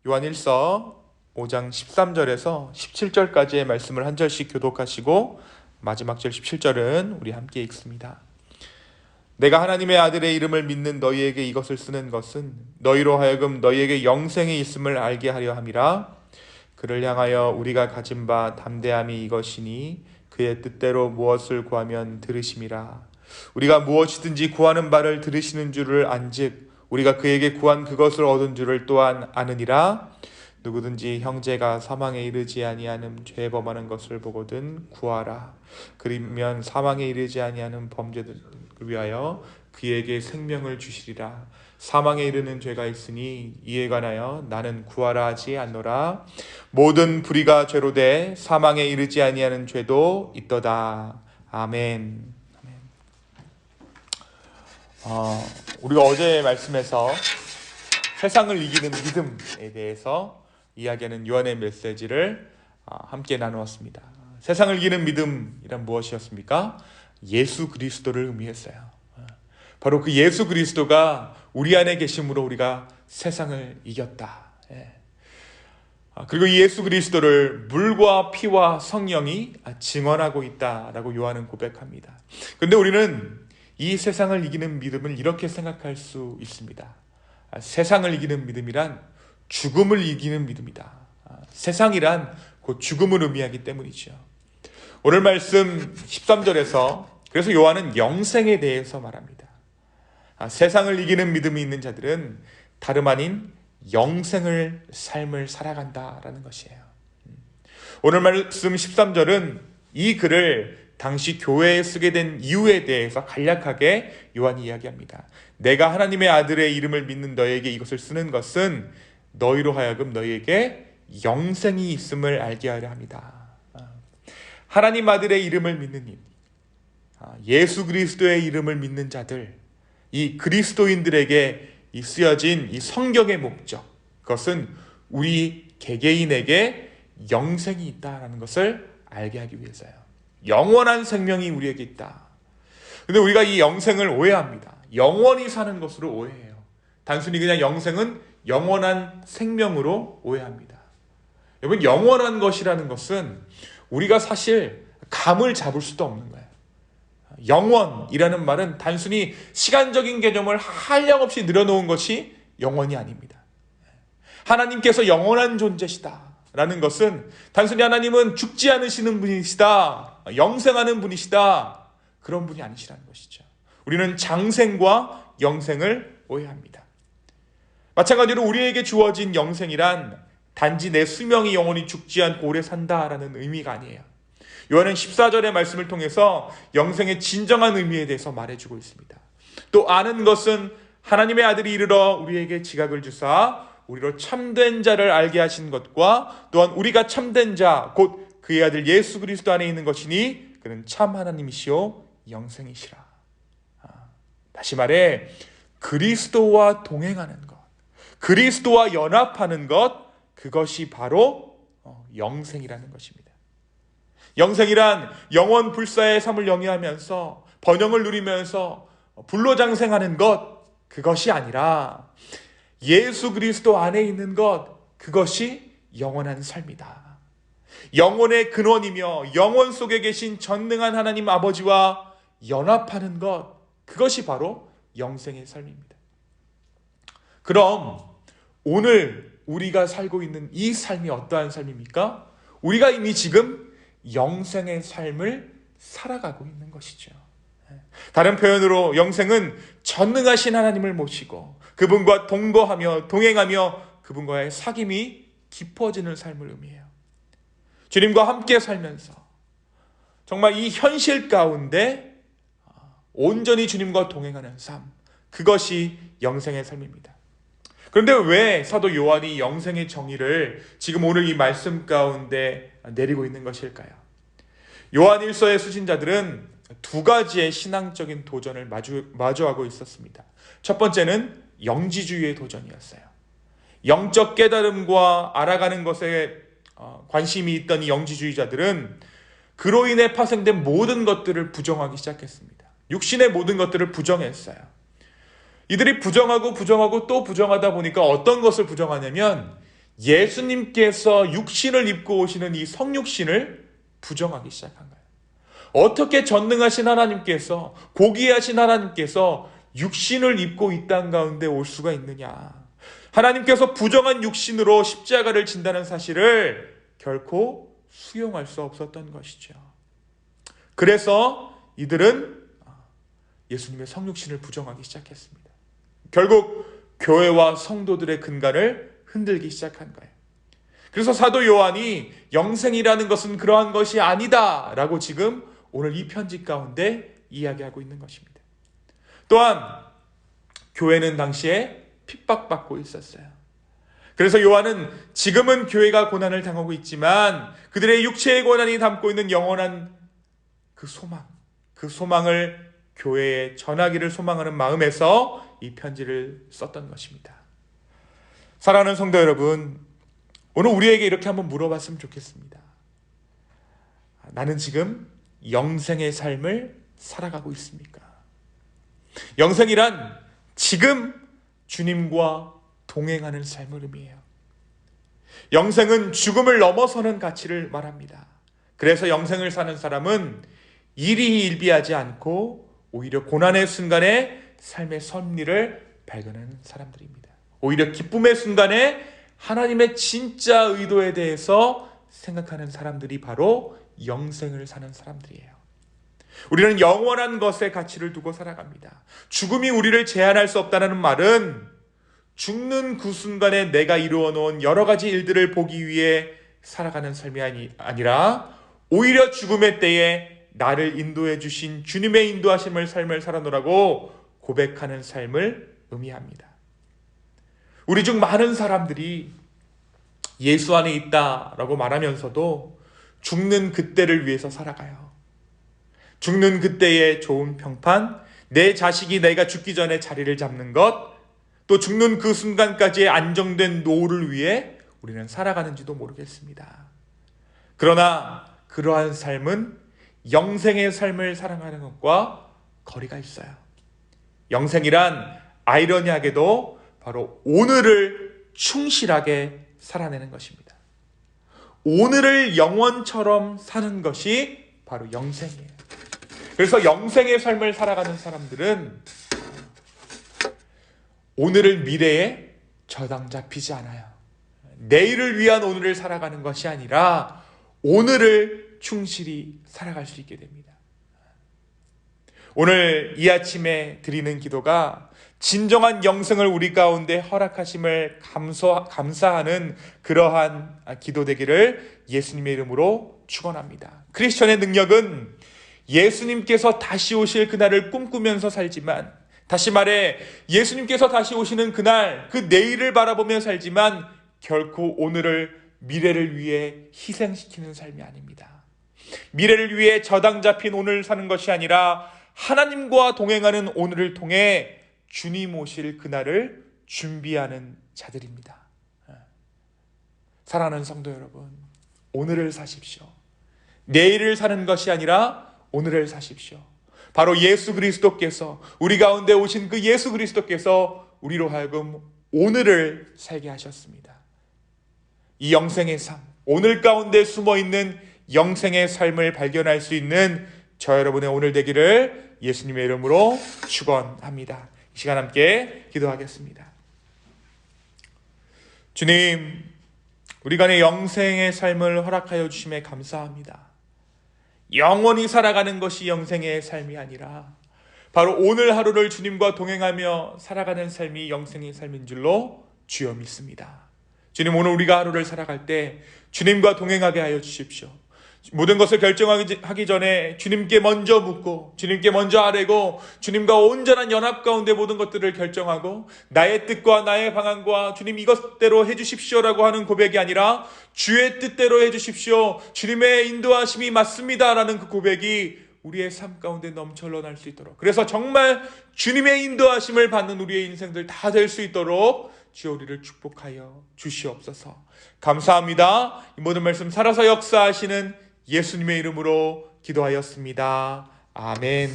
요한일서 5장 13절에서 17절까지의 말씀을 한 절씩 교독하시고 마지막 절 17절은 우리 함께 읽습니다. 내가 하나님의 아들의 이름을 믿는 너희에게 이것을 쓰는 것은 너희로 하여금 너희에게 영생이 있음을 알게 하려 함이라. 그를 향하여 우리가 가진 바 담대함이 이것이니 그의 뜻대로 무엇을 구하면 들으심이라. 우리가 무엇이든지 구하는 바를 들으시는 줄을 안즉 우리가 그에게 구한 그것을 얻은 줄을 또한 아느니라. 누구든지 형제가 사망에 이르지 아니하는 죄 범하는 것을 보거든 구하라. 그러면 사망에 이르지 아니하는 범죄들을 위하여 그에게 생명을 주시리라. 사망에 이르는 죄가 있으니 이에 관하여 나는 구하라 하지 않노라. 모든 불의가 죄로 돼 사망에 이르지 아니하는 죄도 있도다. 아멘. 우리가 어제 말씀에서 세상을 이기는 믿음에 대해서 이야기하는 요한의 메시지를 함께 나누었습니다. 세상을 이기는 믿음이란 무엇이었습니까? 예수 그리스도를 의미했어요. 바로 그 예수 그리스도가 우리 안에 계심으로 우리가 세상을 이겼다. 그리고 이 예수 그리스도를 물과 피와 성령이 증언하고 있다라고 요한은 고백합니다. 그런데 우리는 이 세상을 이기는 믿음을 이렇게 생각할 수 있습니다. 세상을 이기는 믿음이란 죽음을 이기는 믿음이다. 세상이란 곧 죽음을 의미하기 때문이죠. 오늘 말씀 13절에서 그래서 요한은 영생에 대해서 말합니다. 세상을 이기는 믿음이 있는 자들은 다름 아닌 영생을 삶을 살아간다라는 것이에요. 오늘 말씀 13절은 이 글을 당시 교회에 쓰게 된 이유에 대해서 간략하게 요한이 이야기합니다. 내가 하나님의 아들의 이름을 믿는 너에게 이것을 쓰는 것은 너희로 하여금 너희에게 영생이 있음을 알게 하려 합니다. 하나님 아들의 이름을 믿는 일, 예수 그리스도의 이름을 믿는 자들, 이 그리스도인들에게 쓰여진 이 성경의 목적, 그것은 우리 개개인에게 영생이 있다는 것을 알게 하기 위해서요. 영원한 생명이 우리에게 있다. 근데 우리가 이 영생을 오해합니다. 영원히 사는 것으로 오해해요. 단순히 그냥 영생은 영원한 생명으로 오해합니다. 여러분, 영원한 것이라는 것은 우리가 사실 감을 잡을 수도 없는 거예요. 영원이라는 말은 단순히 시간적인 개념을 한량없이 늘어놓은 것이 영원이 아닙니다. 하나님께서 영원한 존재시다 라는 것은 단순히 하나님은 죽지 않으시는 분이시다, 영생하는 분이시다, 그런 분이 아니시라는 것이죠. 우리는 장생과 영생을 오해합니다. 마찬가지로 우리에게 주어진 영생이란 단지 내 수명이 영원히 죽지 않고 오래 산다라는 의미가 아니에요. 요한은 14절의 말씀을 통해서 영생의 진정한 의미에 대해서 말해주고 있습니다. 또 아는 것은 하나님의 아들이 이르러 우리에게 지각을 주사 우리로 참된 자를 알게 하신 것과 또한 우리가 참된 자 곧 그의 아들 예수 그리스도 안에 있는 것이니 그는 참 하나님이시오 영생이시라. 다시 말해 그리스도와 동행하는 것, 그리스도와 연합하는 것, 그것이 바로 영생이라는 것입니다. 영생이란 영원 불사의 삶을 영위하면서 번영을 누리면서 불로장생하는 것, 그것이 아니라 예수 그리스도 안에 있는 것, 그것이 영원한 삶이다. 영혼의 근원이며 영혼 속에 계신 전능한 하나님 아버지와 연합하는 것, 그것이 바로 영생의 삶입니다. 그럼 오늘 우리가 살고 있는 이 삶이 어떠한 삶입니까? 우리가 이미 지금 영생의 삶을 살아가고 있는 것이죠. 다른 표현으로 영생은 전능하신 하나님을 모시고 그분과 동거하며 동행하며 그분과의 사귐이 깊어지는 삶을 의미해요. 주님과 함께 살면서 정말 이 현실 가운데 온전히 주님과 동행하는 삶, 그것이 영생의 삶입니다. 그런데 왜 사도 요한이 영생의 정의를 지금 오늘 이 말씀 가운데 내리고 있는 것일까요? 요한일서의 수신자들은 두 가지의 신앙적인 도전을 마주하고 있었습니다. 첫 번째는 영지주의의 도전이었어요. 영적 깨달음과 알아가는 것에 관심이 있던 이 영지주의자들은 그로 인해 파생된 모든 것들을 부정하기 시작했습니다. 육신의 모든 것들을 부정했어요. 이들이 부정하고 또 부정하다 보니까 어떤 것을 부정하냐면 예수님께서 육신을 입고 오시는 이 성육신을 부정하기 시작한 거예요. 어떻게 전능하신 하나님께서, 고귀하신 하나님께서 육신을 입고 이 땅 가운데 올 수가 있느냐. 하나님께서 부정한 육신으로 십자가를 진다는 사실을 결코 수용할 수 없었던 것이죠. 그래서 이들은 예수님의 성육신을 부정하기 시작했습니다. 결국 교회와 성도들의 근간을 흔들기 시작한 거예요. 그래서 사도 요한이 영생이라는 것은 그러한 것이 아니다 라고 지금 오늘 이 편지 가운데 이야기하고 있는 것입니다. 또한 교회는 당시에 핍박받고 있었어요. 그래서 요한은 지금은 교회가 고난을 당하고 있지만 그들의 육체의 고난이 담고 있는 영원한 그 소망을 교회에 전하기를 소망하는 마음에서 이 편지를 썼던 것입니다. 사랑하는 성도 여러분, 오늘 우리에게 이렇게 한번 물어봤으면 좋겠습니다. 나는 지금 영생의 삶을 살아가고 있습니까? 영생이란 지금 주님과 동행하는 삶을 의미해요. 영생은 죽음을 넘어서는 가치를 말합니다. 그래서 영생을 사는 사람은 일희일비하지 않고 오히려 고난의 순간에 삶의 섭리를 발견하는 사람들입니다. 오히려 기쁨의 순간에 하나님의 진짜 의도에 대해서 생각하는 사람들이 바로 영생을 사는 사람들이에요. 우리는 영원한 것에 가치를 두고 살아갑니다. 죽음이 우리를 제한할 수 없다는 말은 죽는 그 순간에 내가 이루어 놓은 여러 가지 일들을 보기 위해 살아가는 삶이 아니라 오히려 죽음의 때에 나를 인도해 주신 주님의 인도하심을 삶을 살아노라고 고백하는 삶을 의미합니다. 우리 중 많은 사람들이 예수 안에 있다라고 말하면서도 죽는 그때를 위해서 살아가요. 죽는 그때의 좋은 평판, 내 자식이 내가 죽기 전에 자리를 잡는 것, 또 죽는 그 순간까지의 안정된 노후를 위해 우리는 살아가는지도 모르겠습니다. 그러나 그러한 삶은 영생의 삶을 살아가는 것과 거리가 있어요. 영생이란 아이러니하게도 바로 오늘을 충실하게 살아내는 것입니다. 오늘을 영원처럼 사는 것이 바로 영생이에요. 그래서 영생의 삶을 살아가는 사람들은 오늘을 미래에 저당 잡히지 않아요. 내일을 위한 오늘을 살아가는 것이 아니라 오늘을 충실히 살아갈 수 있게 됩니다. 오늘 이 아침에 드리는 기도가 진정한 영생을 우리 가운데 허락하심을 감사하는 그러한 기도 되기를 예수님의 이름으로 축원합니다. 크리스천의 능력은 예수님께서 다시 오실 그날을 꿈꾸면서 살지만, 다시 말해 예수님께서 다시 오시는 그날, 그 내일을 바라보며 살지만 결코 오늘을 미래를 위해 희생시키는 삶이 아닙니다. 미래를 위해 저당 잡힌 오늘을 사는 것이 아니라 하나님과 동행하는 오늘을 통해 주님 오실 그날을 준비하는 자들입니다. 사랑하는 성도 여러분, 오늘을 사십시오. 내일을 사는 것이 아니라 오늘을 사십시오. 바로 예수 그리스도께서, 우리 가운데 오신 그 예수 그리스도께서 우리로 하여금 오늘을 살게 하셨습니다. 이 영생의 삶, 오늘 가운데 숨어있는 영생의 삶을 발견할 수 있는 저 여러분의 오늘 되기를 예수님의 이름으로 축원합니다. 이 시간 함께 기도하겠습니다. 주님, 우리 간의 영생의 삶을 허락하여 주심에 감사합니다. 영원히 살아가는 것이 영생의 삶이 아니라 바로 오늘 하루를 주님과 동행하며 살아가는 삶이 영생의 삶인 줄로 주여 믿습니다. 주님, 오늘 우리가 하루를 살아갈 때 주님과 동행하게 하여 주십시오. 모든 것을 결정하기 전에 주님께 먼저 묻고 주님께 먼저 아뢰고 주님과 온전한 연합 가운데 모든 것들을 결정하고 나의 뜻과 나의 방안과 주님 이것대로 해주십시오라고 하는 고백이 아니라 주의 뜻대로 해주십시오, 주님의 인도하심이 맞습니다 라는 그 고백이 우리의 삶 가운데 넘쳐 흘러날 수 있도록, 그래서 정말 주님의 인도하심을 받는 우리의 인생들 다 될 수 있도록 주여 우리를 축복하여 주시옵소서. 감사합니다. 이 모든 말씀 살아서 역사하시는 예수님의 이름으로 기도하였습니다. 아멘.